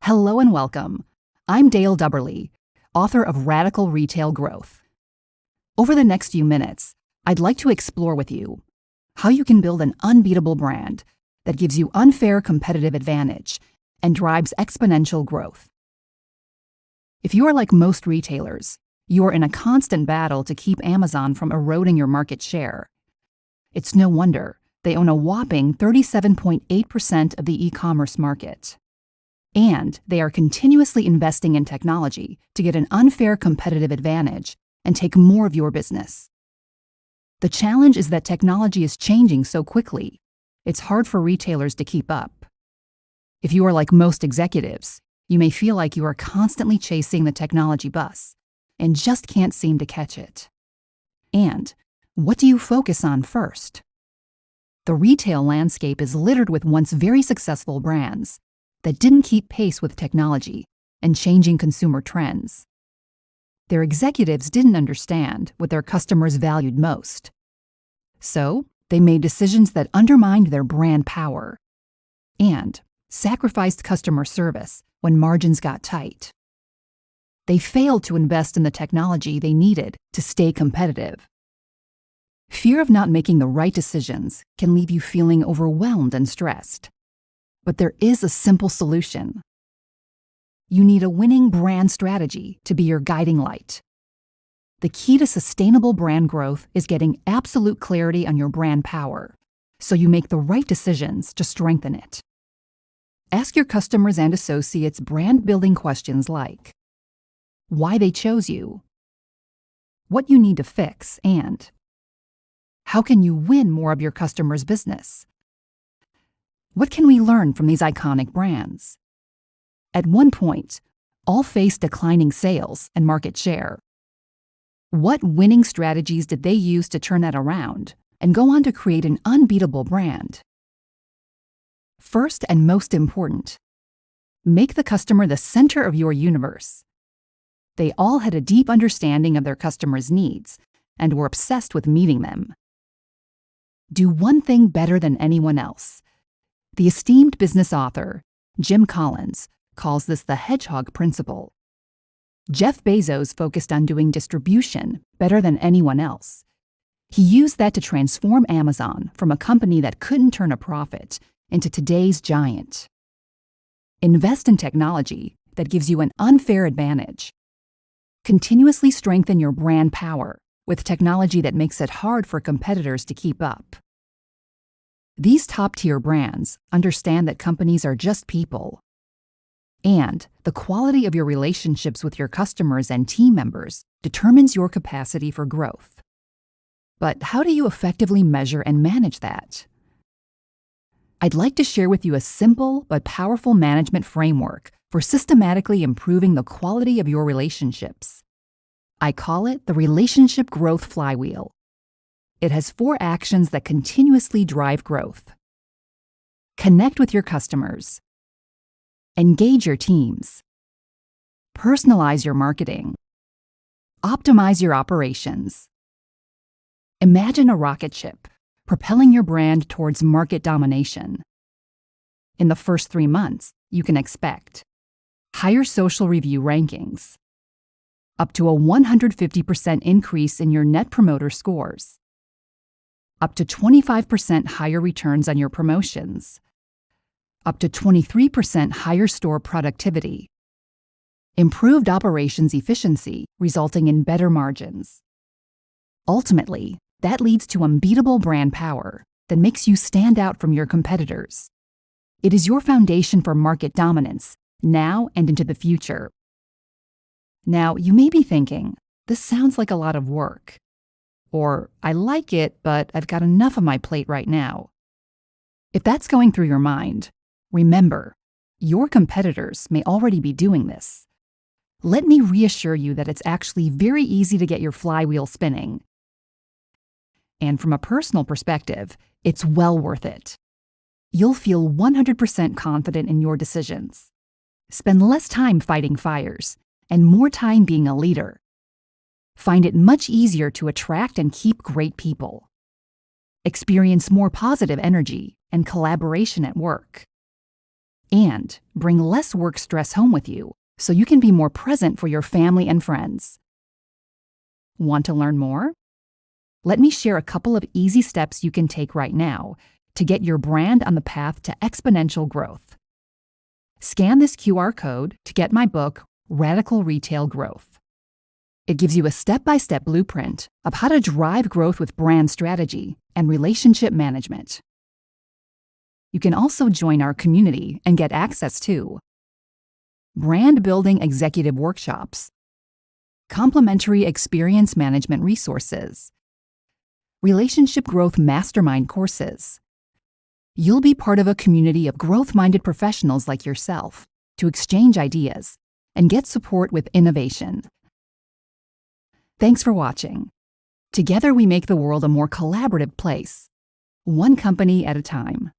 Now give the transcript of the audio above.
Hello and welcome. I'm Dale Dubberly, author of Radical Retail Growth. Over the next few minutes, I'd like to explore with you how you can build an unbeatable brand that gives you unfair competitive advantage and drives exponential growth. If you are like most retailers, you are in a constant battle to keep Amazon from eroding your market share. It's no wonder they own a whopping 37.8% of the e-commerce market. And they are continuously investing in technology to get an unfair competitive advantage and take more of your business. The challenge is that technology is changing so quickly, it's hard for retailers to keep up. If you are like most executives, you may feel like you are constantly chasing the technology bus and just can't seem to catch it. And what do you focus on first? The retail landscape is littered with once very successful brands that didn't keep pace with technology and changing consumer trends. Their executives didn't understand what their customers valued most. So, they made decisions that undermined their brand power and sacrificed customer service when margins got tight. They failed to invest in the technology they needed to stay competitive. Fear of not making the right decisions can leave you feeling overwhelmed and stressed. But there is a simple solution. You need a winning brand strategy to be your guiding light. The key to sustainable brand growth is getting absolute clarity on your brand power, so you make the right decisions to strengthen it. Ask your customers and associates brand-building questions like why they chose you, what you need to fix, and how can you win more of your customers' business? What can we learn from these iconic brands? At one point, all faced declining sales and market share. What winning strategies did they use to turn that around and go on to create an unbeatable brand? First and most important, make the customer the center of your universe. They all had a deep understanding of their customers' needs and were obsessed with meeting them. Do one thing better than anyone else. The esteemed business author, Jim Collins, calls this the hedgehog principle. Jeff Bezos focused on doing distribution better than anyone else. He used that to transform Amazon from a company that couldn't turn a profit into today's giant. Invest in technology that gives you an unfair advantage. Continuously strengthen your brand power with technology that makes it hard for competitors to keep up. These top-tier brands understand that companies are just people, and the quality of your relationships with your customers and team members determines your capacity for growth. But how do you effectively measure and manage that? I'd like to share with you a simple but powerful management framework for systematically improving the quality of your relationships. I call it the Relationship Growth Flywheel. It has 4 actions that continuously drive growth. Connect with your customers. Engage your teams. Personalize your marketing. Optimize your operations. Imagine a rocket ship propelling your brand towards market domination. In the first 3 months, you can expect higher social review rankings, up to a 150% increase in your Net Promoter Scores, up to 25% higher returns on your promotions, up to 23% higher store productivity, improved operations efficiency resulting in better margins. Ultimately, that leads to unbeatable brand power that makes you stand out from your competitors. It is your foundation for market dominance now and into the future. Now, you may be thinking, this sounds like a lot of work. Or, I like it, but I've got enough on my plate right now. If that's going through your mind, remember, your competitors may already be doing this. Let me reassure you that it's actually very easy to get your flywheel spinning. And from a personal perspective, it's well worth it. You'll feel 100% confident in your decisions. Spend less time fighting fires and more time being a leader. Find it much easier to attract and keep great people. Experience more positive energy and collaboration at work. and bring less work stress home with you so you can be more present for your family and friends. Want to learn more? Let me share a couple of easy steps you can take right now to get your brand on the path to exponential growth. Scan this QR code to get my book, Radical Retail Growth. It gives you a step-by-step blueprint of how to drive growth with brand strategy and relationship management. You can also join our community and get access to brand building executive workshops, complimentary experience management resources, relationship growth mastermind courses. You'll be part of a community of growth-minded professionals like yourself to exchange ideas and get support with innovation. Thanks for watching. Together we make the world a more collaborative place, one company at a time.